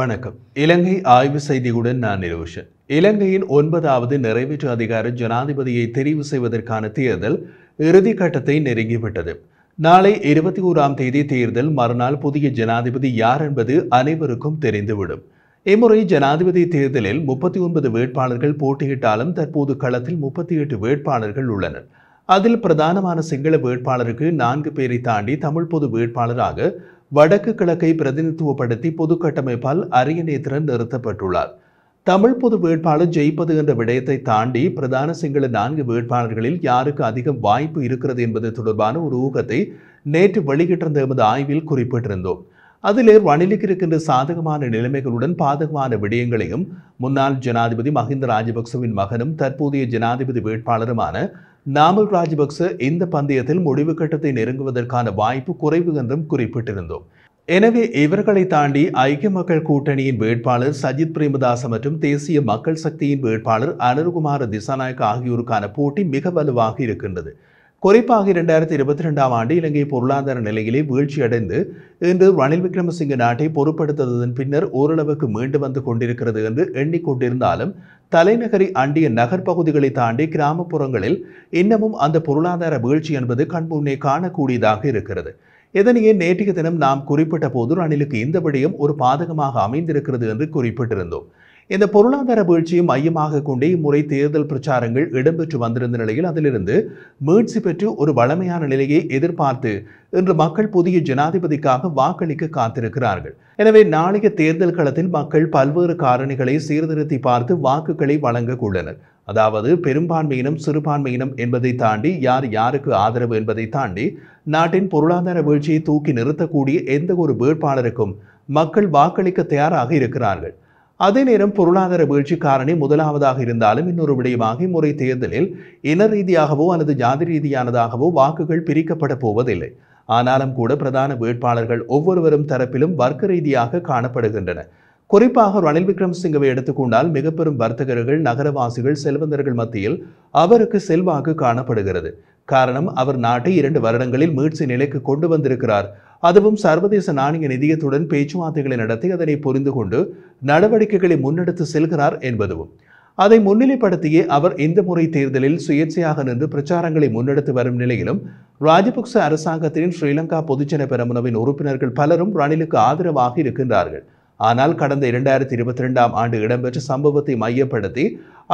வணக்கம். இலங்கை ஆய்வு செய்தியுடன் நான் நிரோஷன். இலங்கையின் 9வது நிறைவேற்று அதிகார ஜனாதிபதியை தெரிவு செய்வதற்கான தேர்தல் இறுதி கட்டத்தை நெருங்கிவிட்டது. நாளை 21ஆம் தேதி தேர்தல். மறுநாள் புதிய ஜனாதிபதி யார் என்பது அனைவருக்கும் தெரிந்துவிடும். இம்முறை ஜனாதிபதி தேர்தலில் 39 வேட்பாளர்கள் போட்டியிட்டாலும் தற்போது களத்தில் 38 வேட்பாளர்கள் உள்ளனர். அதில் பிரதானமான சிங்கள வேட்பாளருக்கு 4 பேரை தாண்டி தமிழ் பொது வேட்பாளராக வடக்கு கிழக்கை பிரதிநிதித்துவப்படுத்தி பொது கட்டமைப்பால் அரியநேத்திரன் நிறுத்தப்பட்டுள்ளார். தமிழ் பொது வேட்பாளர் ஜெயிப்பது என்ற விடயத்தை தாண்டி பிரதான சிங்கள 4 வேட்பாளர்களில் யாருக்கு அதிக வாய்ப்பு இருக்கிறது என்பது தொடர்பான ஒரு ஊகத்தை நேற்று வெளியிட்டிருந்த எமது ஆய்வில் குறிப்பிட்டிருந்தோம். அதிலே ரணிலுக்கு இருக்கின்ற சாதகமான நிலைமைகளுடன் பாதகமான விடயங்களையும் முன்னாள் ஜனாதிபதி மஹிந்த ராஜபக்சவின் மகனும் தற்போதைய ஜனாதிபதி வேட்பாளருமான நாமல் ராஜபக்ச இந்த பந்தயத்தில் முடிவு கட்டத்தை நெருங்குவதற்கான வாய்ப்பு குறைவு என்றும் குறிப்பிட்டிருந்தோம். எனவே இவர்களை தாண்டி ஐக்கிய மக்கள் கூட்டணியின் வேட்பாளர் சஜித் பிரேமதாச மற்றும் தேசிய மக்கள் சக்தியின் வேட்பாளர் அனுருகுமார திசாநாயக்க ஆகியோருக்கான போட்டி மிக வலுவாக இருக்கின்றது. குறிப்பாக 2022ஆம் ஆண்டு இலங்கை பொருளாதார நிலையிலே வீழ்ச்சியடைந்து இன்று ரணில் விக்ரமசிங்க நாட்டை பொறுப்படுத்ததன் பின்னர் ஓரளவுக்கு மீண்டு வந்து கொண்டிருக்கிறது என்று எண்ணிக்கொண்டிருந்தாலும் தலைநகரை அண்டிய நகர்ப்பகுதிகளை தாண்டி கிராமப்புறங்களில் இன்னமும் அந்த பொருளாதார வீழ்ச்சி என்பது கண்முன்னே காணக்கூடியதாக இருக்கிறது. இதனையே நேற்றைய தினம் நாம் குறிப்பிட்ட போது ரணிலுக்கு இந்த விடயம் ஒரு பாதகமாக அமைந்திருக்கிறது என்று குறிப்பிட்டிருந்தோம். இந்த பொருளாதார வீழ்ச்சியை மையமாக கொண்டே இம்முறை தேர்தல் பிரச்சாரங்கள் இடம்பெற்று வந்திருந்த நிலையில் அதிலிருந்து மீட்சி பெற்று ஒரு வளமையான நிலையை எதிர்பார்த்து இன்று மக்கள் புதிய ஜனாதிபதிக்காக வாக்களிக்க காத்திருக்கிறார்கள். எனவே நாளைய தேர்தல் களத்தில் மக்கள் பல்வேறு காரணிகளை சீர்திருத்தி பார்த்து வாக்குகளை வழங்க உள்ளனர். அதாவது பெரும்பான்மையினம் சிறுபான்மையினம் என்பதை தாண்டி யார் யாருக்கு ஆதரவு என்பதை தாண்டி நாட்டின் பொருளாதார வீழ்ச்சியை தூக்கி நிறுத்தக்கூடிய எந்த ஒரு வேட்பாளருக்கும் மக்கள் வாக்களிக்க தயாராக இருக்கிறார்கள். அதே நேரம் பொருளாதார வீழ்ச்சி காரணி முதலாவதாக இருந்தாலும் இன்னொரு விடயமாக இம்முறை தேர்தலில் இன ரீதியாகவோ அல்லது ஜாதி ரீதியானதாகவோ வாக்குகள் பிரிக்கப்பட போவதில்லை. ஆனாலும் கூட பிரதான வேட்பாளர்கள் ஒவ்வொருவரும் தரப்பிலும் வர்க்க ரீதியாக காணப்படுகின்றன. குறிப்பாக ரணில் விக்ரமசிங்கவை எடுத்துக்கொண்டால் மிக பெரும் வர்த்தகர்கள் நகரவாசிகள் செல்வந்தர்கள் மத்தியில் அவருக்கு செல்வாக்கு காணப்படுகிறது. காரணம், அவர் நாட்டை 2 வருடங்களில் மீட்சி நிலைக்கு கொண்டு வந்திருக்கிறார். அதுவும் சர்வதேச நாணய நிதியத்துடன் பேச்சுவார்த்தைகளை நடத்தி அதனை புரிந்து கொண்டு நடவடிக்கைகளை முன்னெடுத்து செல்கிறார் என்பதும். அதை முன்னிலைப்படுத்தியே அவர் இந்த முறை தேர்தலில் சுயேட்சையாக நின்று பிரச்சாரங்களை முன்னெடுத்து வரும் நிலையிலும் ராஜபக்ச அரசாங்கத்தின் ஸ்ரீலங்கா பொதுஜன பெரமுனவின் உறுப்பினர்கள் பலரும் ரணிலுக்கு ஆதரவாக இருக்கின்றார்கள். ஆனால் கடந்த 2022ஆம் ஆண்டு இடம்பெற்ற சம்பவத்தை மையப்படுத்தி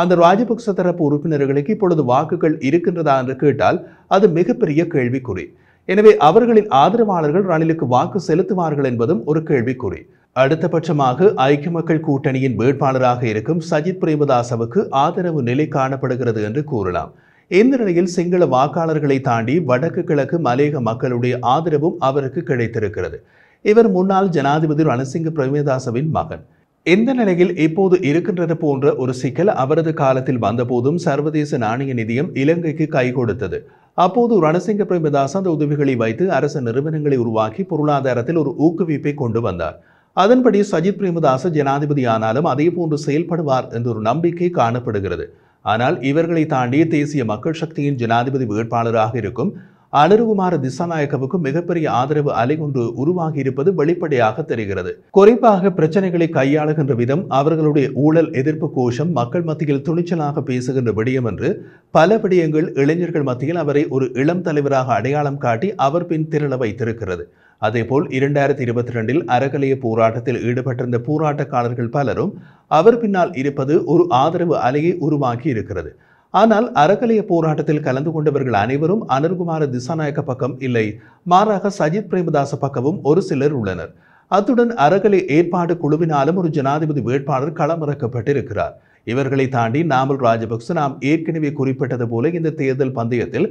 அந்த ராஜபக்ச தரப்பு உறுப்பினர்களுக்கு இப்பொழுது வாக்குகள் இருக்கின்றதா என்று கேட்டால் அது மிகப்பெரிய கேள்விக்குறி. எனவே அவர்களின் ஆதரவாளர்கள் ரணிலுக்கு வாக்கு செலுத்துவார்கள் என்பதும் ஒரு கேள்விக்குறி. அடுத்தபட்சமாக ஐக்கிய மக்கள் கூட்டணியின் வேட்பாளராக இருக்கும் சஜித் பிரேமதாசவுக்கு ஆதரவு நிலை காணப்படுகிறது என்று கூறலாம். இந்த நிலையில் சிங்கள வாக்காளர்களை தாண்டி வடக்கு கிழக்கு மலையக மக்களுடைய ஆதரவும் அவருக்கு கிடைத்திருக்கிறது. இவர் முன்னாள் ஜனாதிபதி ரணசிங்க பிரேமதாசவின் மகன். இந்த நிலையில் இப்போது இருக்கின்றது போன்ற ஒரு சிக்கல் அவரது காலத்தில் வந்தபோதும் சர்வதேச நாணய நிதியம் இலங்கைக்கு கை கொடுத்தது. அப்போது ரணசிங்க பிரேமதாச அந்த உதவிகளை வைத்து அரசு நிறுவனங்களை உருவாக்கி பொருளாதாரத்தில் ஒரு ஊக்குவிப்பை கொண்டு வந்தார். அதன்படி சஜித் பிரேமதாச ஜனாதிபதி ஆனாலும் அதே போன்று செயல்படுவார் என்ற ஒரு நம்பிக்கை காணப்படுகிறது. ஆனால் இவர்களை தாண்டிய தேசிய மக்கள் சக்தியின் ஜனாதிபதி வேட்பாளராக இருக்கும் அனுருகுமார திசாநாயக்கவுக்கு மிகப்பெரிய ஆதரவு அலை ஒன்று உருவாகி இருப்பது வெளிப்படையாக தெரிகிறது. குறிப்பாக பிரச்சனைகளை கையாளுகின்ற விதம், அவர்களுடைய ஊழல் எதிர்ப்பு கோஷம், மக்கள் மத்தியில் துணிச்சலாக பேசுகின்ற விடயம் என்று பல விடயங்கள் இளைஞர்கள் மத்தியில் அவரை ஒரு இளம் தலைவராக அடையாளம் காட்டி அவர் பின் திரள வைத்திருக்கிறது. அதேபோல் 2022இல் அறக்கலைய போராட்டத்தில் ஈடுபட்டிருந்த போராட்டக்காரர்கள் பலரும் அவர் பின்னால் இருப்பது ஒரு ஆதரவு அலையை உருவாக்கி இருக்கிறது. ஆனால் அறக்கலைய போராட்டத்தில் கலந்து கொண்டவர்கள் அனைவரும் அனுருகுமார திசாநாயக்க பக்கம் இல்லை, மாறாக சஜித் பிரேமதாச பக்கமும் ஒரு சிலர் உள்ளனர். அத்துடன் அறக்கலை ஏற்பாடு குழுவினாலும் ஒரு ஜனாதிபதி வேட்பாளர் களமிறக்கப்பட்டிருக்கிறார். இவர்களை தாண்டி நாமல் ராஜபக்ச நாம் ஏற்கனவே குறிப்பிட்டது போல இந்த தேர்தல் பந்தயத்தில்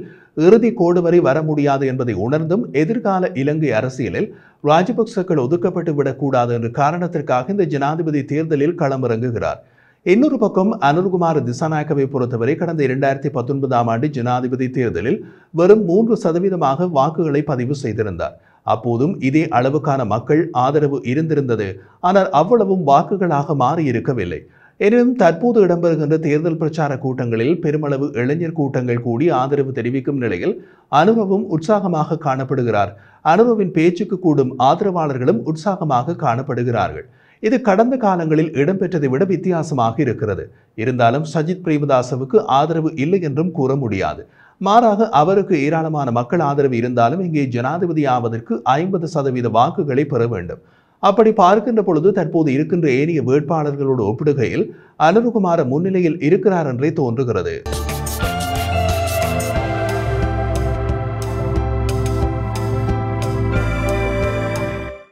இறுதி கோடு வரை வர முடியாது என்பதை உணர்ந்தும் எதிர்கால இலங்கை அரசியலில் ராஜபக்சக்கள் ஒதுக்கப்பட்டு விடக்கூடாது என்ற காரணத்திற்காக இந்த ஜனாதிபதி தேர்தலில் களமிறங்குகிறார். இன்னொரு பக்கம் அனுருகுமார திசாநாயக்கவை பொறுத்தவரை கடந்த 2019ஆம் ஆண்டு ஜனாதிபதி தேர்தலில் வெறும் 3% வாக்குகளை பதிவு செய்திருந்தார். அப்போதும் இதே அளவுக்கான மக்கள் ஆதரவு இருந்திருந்தது. ஆனால் அவ்வளவும் வாக்குகளாக மாறி இருக்கவில்லை. எனினும் தற்போது இடம்பெறுகின்ற தேர்தல் பிரச்சார கூட்டங்களில் பெருமளவு இளைஞர் கூட்டங்கள் கூடி ஆதரவு தெரிவிக்கும் நிலையில் அனுரவும் உற்சாகமாக காணப்படுகிறார். அனுரவின் பேச்சுக்கு கூடும் ஆதரவாளர்களும் உற்சாகமாக காணப்படுகிறார்கள். இது கடந்த காலங்களில் இடம்பெற்றதை விட வித்தியாசமாக இருக்கிறது. இருந்தாலும் சஜித் பிரேமதாசவுக்கு ஆதரவு இல்லை என்றும் கூற முடியாது. மாறாக அவருக்கு ஏராளமான மக்கள் ஆதரவு இருந்தாலும் இங்கே ஜனாதிபதி ஆவதற்கு 50% வாக்குகளை பெற வேண்டும். அப்படி பார்க்கின்ற பொழுது தற்போது இருக்கின்ற ஏனைய வேட்பாளர்களோடு ஒப்பிடுகையில் அனுரகுமார முன்னிலையில் இருக்கிறார் என்றே தோன்றுகிறது.